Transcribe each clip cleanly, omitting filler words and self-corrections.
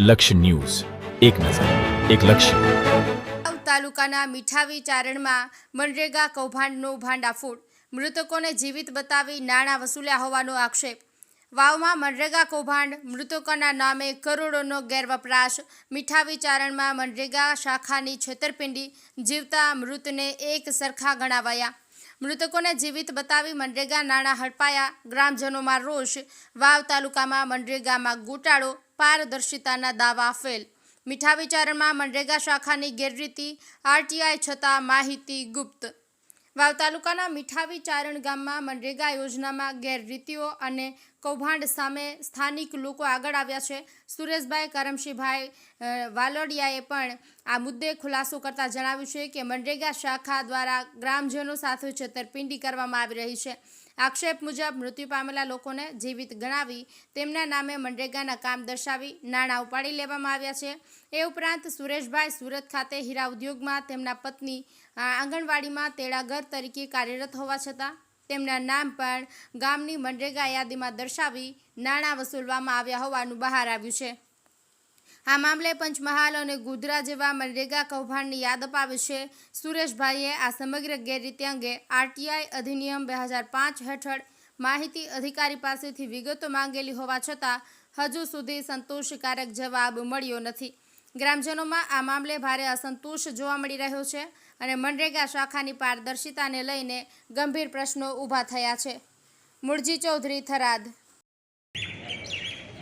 લક્ષ્ય ન્યૂઝ, એક નજર, એક લક્ષ્ય। તાલુકાના મીઠાવી ચારણમાં મનરેગા કૌભાંડનો ભાંડાફોડ, મૃતકોને જીવિત બતાવી નાણાં વસૂલ્યા હોવાનો આક્ષેપ। વાવમાં મનરેગા કૌભાંડ, મૃતકોના નામે કરોડોનો ગેરવપરાશ। મીઠાવી ચારણમાં મનરેગા શાખાની છેતરપિંડી, જીવતા મૃતને એક સરખા ગણાવાયા। મૃતકોને જીવિત બતાવી મનરેગા નાણાં હડપાયા। ગ્રામજનોમાં રોષ। વાવ તાલુકામાં મનરેગામાં ગોટાળો, પારદર્શિતાના દાવા ફેલ। મીઠાવી ચારણમાં મનરેગા શાખાની ગેરરીતિ, આરટીઆઈ છતાં માહિતી ગુપ્ત। વાવ તાલુકાના મીઠાવી ચારણ ગામમાં મનરેગા યોજનામાં ગેરરીતિઓ અને કૌભાંડ સામે સ્થાનિક લોકો આગળ આવ્યા છે। સુરેશભાઈ કરમશીભાઈ વાલોડિયાએ પણ આ મુદ્દે ખુલાસો કરતા જણાવ્યું છે કે મનરેગા શાખા દ્વારા ગ્રામજનો સાથે છેતરપિંડી કરવામાં આવી રહી છે। આક્ષેપ મુજબ મૃત્યુ પામેલા લોકોને જીવિત ગણાવી તેમના નામે મનરેગાના કામ દર્શાવી નાણાં ઉપાડી લેવામાં આવ્યા છે। એ ઉપરાંત સુરેશભાઈ સુરત ખાતે હીરા ઉદ્યોગમાં તેમના પત્ની આંગણવાડીમાં તેડાગર તરીકે કાર્યરત હોવા છતાં તેમના નામ પણ ગામની મનરેગા યાદીમાં દર્શાવી નાણાં વસૂલવામાં આવ્યા હોવાનું બહાર આવ્યું છે। આ મામલે પંચમહાલ અને ગોધરા જેવા મનરેગા કૌભાંડની યાદ અપાવી છે। સુરેશભાઈએ આ સમગ્ર ગેરરીતિ અંગે આરટીઆઈ અધિનિયમ 2005 હેઠળ માહિતી અધિકારી પાસેથી વિગતો માંગેલી હોવા છતાં હજુ સુધી સંતોષકારક જવાબ મળ્યો નથી। ગ્રામજનોમાં આ મામલે ભારે અસંતોષ જોવા મળી રહ્યો છે અને મનરેગા શાખાની પારદર્શિતાને લઈને ગંભીર પ્રશ્નો ઊભા થયા છે। મુરજી ચૌધરી, થરાદ।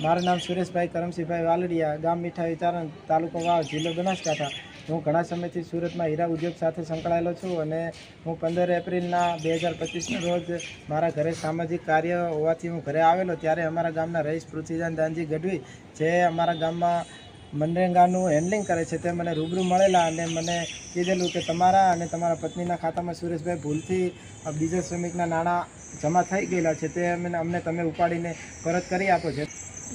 મારું નામ સુરેશભાઈ કરમશીભાઈ વાલડિયા, ગામ મીઠાવી ચારણ, તાલુકો વાવ, જિલ્લો બનાસકાંઠા। હું ઘણા સમયથી સુરતમાં હીરા ઉદ્યોગ સાથે સંકળાયેલો છું અને હું 15 એપ્રિલના 2025ના રોજ મારા ઘરે સામાજિક કાર્ય હોવાથી હું ઘરે આવેલો ત્યારે અમારા ગામના રહીશ પૃથ્વીદાન દાનજી ગઢવી, જે અમારા ગામમાં મનરેગાનું હેન્ડલિંગ કરે છે, તે મને રૂબરૂ મળેલા અને મને કીધેલું કે તમારા અને તમારા પત્નીના ખાતામાં સુરેશભાઈ ભૂલથી બીજા શ્રમિકના નાણાં જમા થઈ ગયેલા છે, તે અમને તમે ઉપાડીને પરત કરી આપો છો।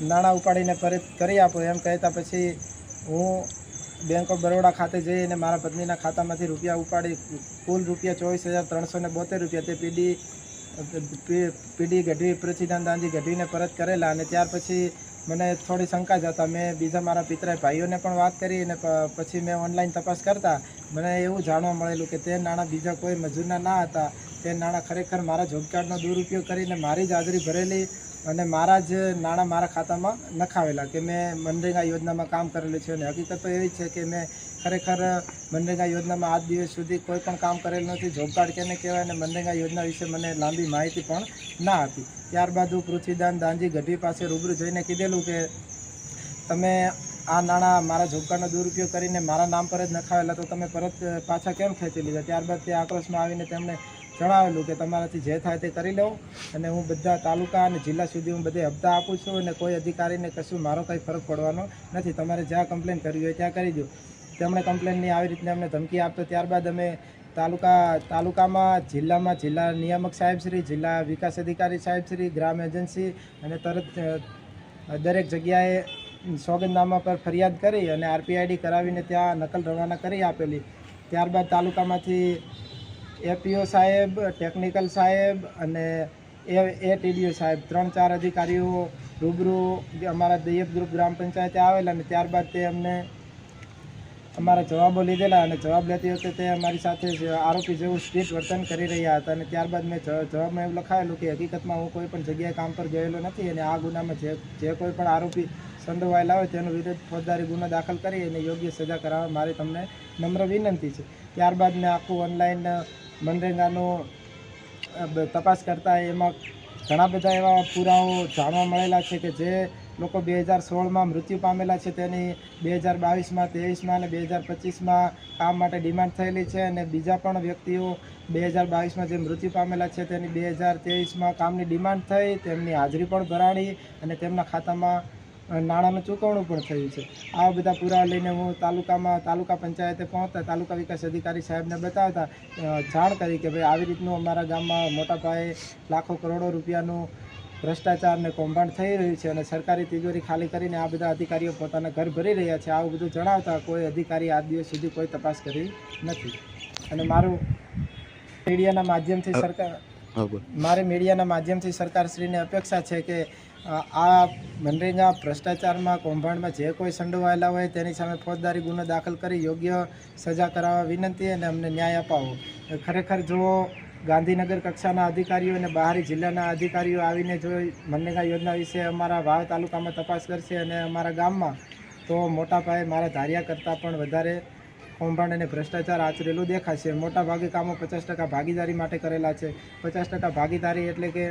નાણાં ઉપાડીને પરત કરી આપો એમ કહેતા પછી હું બેંક ઓફ બરોડા ખાતે જઈ અને મારા પત્નીના ખાતામાંથી રૂપિયા ઉપાડી કુલ રૂપિયા 24,372 રૂપિયા તે પીડી ગઢવી પૃથ્વીદાન દાનજી ગઢવીને પરત કરેલા। અને ત્યાર પછી મને થોડી શંકા જતા મેં બીજા મારા પિતરાઈ ભાઈઓને પણ વાત કરી અને પછી મેં ઓનલાઈન તપાસ કરતાં મને એવું જાણવા મળેલું કે તે નાણાં બીજા કોઈ મજૂરના ના હતા, તે નાણાં ખરેખર મારા જોબ કાર્ડનો દુરુપયોગ કરીને મારી જ હાજરી ભરેલી અને મારા જ નાણાં મારા ખાતામાં નખાવેલા કે મેં મનરેગા યોજનામાં કામ કરેલું છે। અને હકીકત તો એવી છે કે મેં ખરેખર મનરેગા યોજનામાં આજ દિવસ સુધી કોઈ પણ કામ કરેલું નથી। જોબ કાર્ડ કેને કહેવાય અને મનરેગા યોજના વિશે મને લાંબી માહિતી પણ ના હતી। ત્યારબાદ હું પૃથ્વીદાન દાનજી ગઢવી પાસે રૂબરૂ જઈને કીધેલું કે તમે આ નાણાં મારા જોબ કાર્ડનો દુરુપયોગ કરીને મારા નામ પર જ નખાવેલા, તો તમે પરત પાછા કેમ ખેંચી લીધા? ત્યારબાદ તે આક્રોશમાં આવીને તેમણે જણાવેલું કે તમારાથી જે થાય તે કરી લઉં અને હું બધા તાલુકા અને જિલ્લા સુધી હું બધે હપ્તા આપું છું અને કોઈ અધિકારીને કશું મારો કંઈ ફરક પડવાનો નથી, તમારે જ્યાં કમ્પ્લેન કરવી હોય ત્યાં કરી દો। તેમણે કમ્પ્લેનની આવી રીતને અમને ધમકી આપતો ત્યારબાદ અમે તાલુકામાં જિલ્લા નિયામક સાહેબશ્રી, જિલ્લા વિકાસ અધિકારી સાહેબશ્રી, ગ્રામ એજન્સી અને તરત દરેક જગ્યાએ સોગંદનામા પર ફરિયાદ કરી અને આરપીઆઈડી કરાવીને ત્યાં નકલ રવાના કરી આપેલી। ત્યારબાદ તાલુકામાંથી એપીઓ સાહેબ, ટેકનિકલ સાહેબ અને એટીડીઓ સાહેબ 3-4 અધિકારીઓ રૂબરૂ અમારા દૈયપ ગ્રુપ ગ્રામ પંચાયતે આવેલા અને ત્યારબાદ તે અમને અમારા જવાબો લીધેલા અને જવાબ લેતી વખતે તે અમારી સાથે આરોપી જેવું સ્ટ્રીટ વર્તન કરી રહ્યા હતા। અને ત્યારબાદ મેં જવાબમાં એવું લખાયેલું કે હકીકતમાં હું કોઈ પણ જગ્યાએ કામ પર ગયેલો નથી અને આ ગુનામાં જે કોઈ પણ આરોપી સંડોવાયેલા હોય તેનો વિરુદ્ધ ફોજદારી ગુનો દાખલ કરી અને યોગ્ય સજા કરાવવા મારી તમને નમ્ર વિનંતી છે। ત્યારબાદ મેં આખું ઓનલાઈન મનરેગાનું તપાસ કરતાં એમાં ઘણા બધા એવા પુરાવો જાણવા મળેલા છે કે જે લોકો 2016માં મૃત્યુ પામેલા છે તેની 2022માં, 23માં અને 2025માં કામ માટે ડિમાન્ડ થયેલી છે અને બીજા પણ વ્યક્તિઓ 2022માં જે મૃત્યુ પામેલા છે તેની 2023માં કામની ડિમાન્ડ થઈ, તેમની હાજરી પણ ભરાણી અને તેમના ખાતામાં નાણાંનું ચૂકવણું પણ થયું છે। આ બધા પુરાવા લઈને હું તાલુકા પંચાયતે પહોંચતા તાલુકા વિકાસ અધિકારી સાહેબને બતાવતા જાણ કરી કે ભાઈ આવી રીતનું અમારા ગામમાં મોટા પાયે લાખો કરોડો રૂપિયાનું ભ્રષ્ટાચાર અને કૌભાંડ થઈ રહ્યું છે અને સરકારી તિજોરી ખાલી કરીને આ બધા અધિકારીઓ પોતાના ઘર ભરી રહ્યા છે। આવું બધું જણાવતા કોઈ અધિકારી આજ દિવસ સુધી કોઈ તપાસ કરી નથી અને મારું મીડિયાના માધ્યમથી હા બોલ. મારી મીડિયાના માધ્યમથી સરકારશ્રીને અપેક્ષા છે કે આ મનરેગા ભ્રષ્ટાચારમાં કૌભાંડમાં જે કોઈ સંડોવાયેલા હોય તેની સામે ફોજદારી ગુનો દાખલ કરી યોગ્ય સજા કરાવવા વિનંતી અને અમને ન્યાય અપાવો. ખરેખર જો ગાંધીનગર કક્ષાના અધિકારીઓ અને બહારી જિલ્લાના અધિકારીઓ આવીને જો મનરેગા યોજના વિશે અમારા વાવ તાલુકામાં તપાસ કરશે અને અમારા ગામમાં તો મોટા પાયે મારા ધાર્યા કરતાં પણ વધારે કૌભાંડ અને ભ્રષ્ટાચાર આચરેલું દેખાશે. મોટાભાગે કામો 50% ભાગીદારી માટે કરેલા છે. 50% ભાગીદારી એટલે કે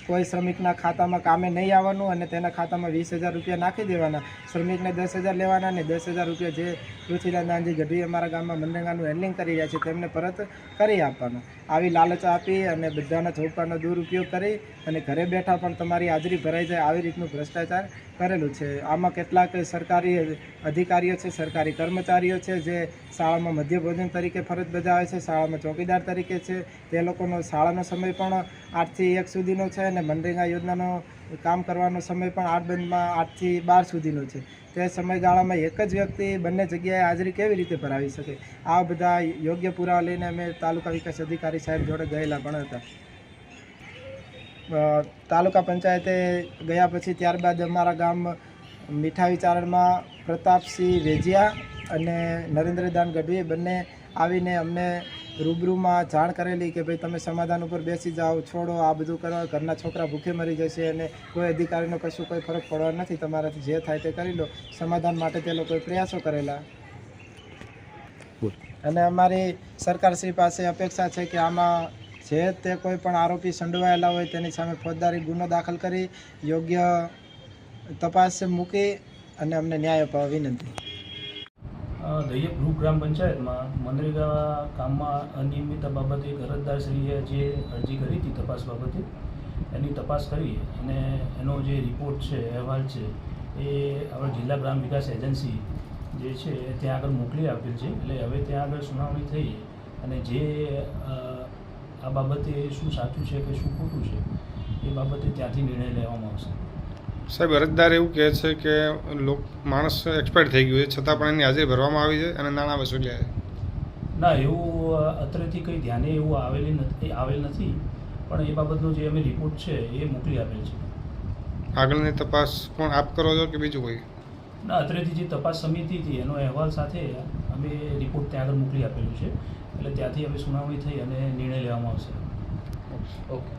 કોઈ શ્રમિકના ખાતામાં કામે નહીં આવવાનું અને તેના ખાતામાં 20,000 રૂપિયા નાખી દેવાના, શ્રમિકને 10,000 લેવાના અને 10,000 રૂપિયા જે પૃથ્વીરાજ નાનજી ગઢવી અમારા ગામમાં મનરેગાનું હેન્ડલિંગ કરી રહ્યા છે તેમને પરત કરી આપવાના. આવી લાલચ આપી અને બધાના ઝોપડાનો દુરુપયોગ કરી અને ઘરે બેઠા પણ તમારી હાજરી ભરાઈ જાય આવી રીતનું ભ્રષ્ટાચાર કરેલું છે. આમાં કેટલાક સરકારી અધિકારીઓ છે, સરકારી કર્મચારીઓ છે જે શાળામાં મધ્યભોજન તરીકે ફરજ બજાવે છે, શાળામાં ચોકીદાર તરીકે છે. તે લોકોનો શાળાનો સમય પણ 8 થી 1 સુધીનો છે અને મનરેગા યોજનાનો કામ કરવાનો સમય પણ 8 બંધમાં 8 થી 12 સુધીનો છે. તે સમયગાળામાં એક જ વ્યક્તિ બંને જગ્યાએ હાજરી કેવી રીતે ભરાવી શકે? આ બધા યોગ્ય પુરાવા લઈને અમે તાલુકા વિકાસ અધિકારી સાહેબ જોડે ગયેલા પણ હતા. તાલુકા પંચાયતે ગયા પછી ત્યારબાદ અમારા ગામ મીઠાવી ચારણમાં પ્રતાપસિંહ વેજિયા અને નરેન્દ્રદાન ગઢવી બંને આવીને અમને રૂબરૂમાં જાણ કરેલી કે ભાઈ તમે સમાધાન ઉપર બેસી જાઓ, છોડો આ બધું કરવા, ઘરના છોકરા ભૂખે મરી જશે અને કોઈ અધિકારીનો કશું કોઈ ફરક પડવા નથી, તમારાથી જે થાય તે કરી લો. સમાધાન માટે તે લોકોએ પ્રયાસો કરેલા અને અમારી સરકારશ્રી પાસે અપેક્ષા છે કે આમાં જે તે કોઈ પણ આરોપી સંડોવાયેલા હોય તેની સામે ફોજદારી ગુનો દાખલ કરી યોગ્ય તપાસ મૂકી અને અમને ન્યાય અપાવવા વિનંતી. દૈયપ ગ્રુપ ગ્રામ પંચાયતમાં મનરેગા કામમાં અનિયમિતતા બાબતે એક અરજદારશ્રીએ જે અરજી કરી હતી તપાસ બાબતે એની તપાસ કરી અને એનો જે રિપોર્ટ છે, અહેવાલ છે એ આપણે જિલ્લા ગ્રામ વિકાસ એજન્સી જે છે ત્યાં આગળ મોકલી આપેલ છે. એટલે હવે ત્યાં આગળ સુનાવણી થઈ અને જે આ બાબતે શું સાચું છે કે શું ખોટું છે એ બાબતે ત્યાંથી નિર્ણય લેવામાં આવશે. સાહેબ, અરજદાર એવું કહે છે કે માણસ એક્સપાયર થઈ ગયું છે છતાં પણ એની હાજરી ભરવામાં આવી છે અને નાણાં વસૂલ્યા છે. ના, એવું અત્રેથી કંઈ ધ્યાને એવું આવેલ નથી, પણ એ બાબતનો જે અમે રિપોર્ટ છે એ મોકલી આપેલ છે. આગળની તપાસ પણ આપ કરો છો કે બીજું કોઈ? ના, અત્રેથી જે તપાસ સમિતિ હતી એનો અહેવાલ સાથે અમે રિપોર્ટ ત્યાં આગળ મોકલી આપેલું છે. એટલે ત્યાંથી હવે સુનાવણી થઈ અને નિર્ણય લેવામાં આવશે. ઓકે.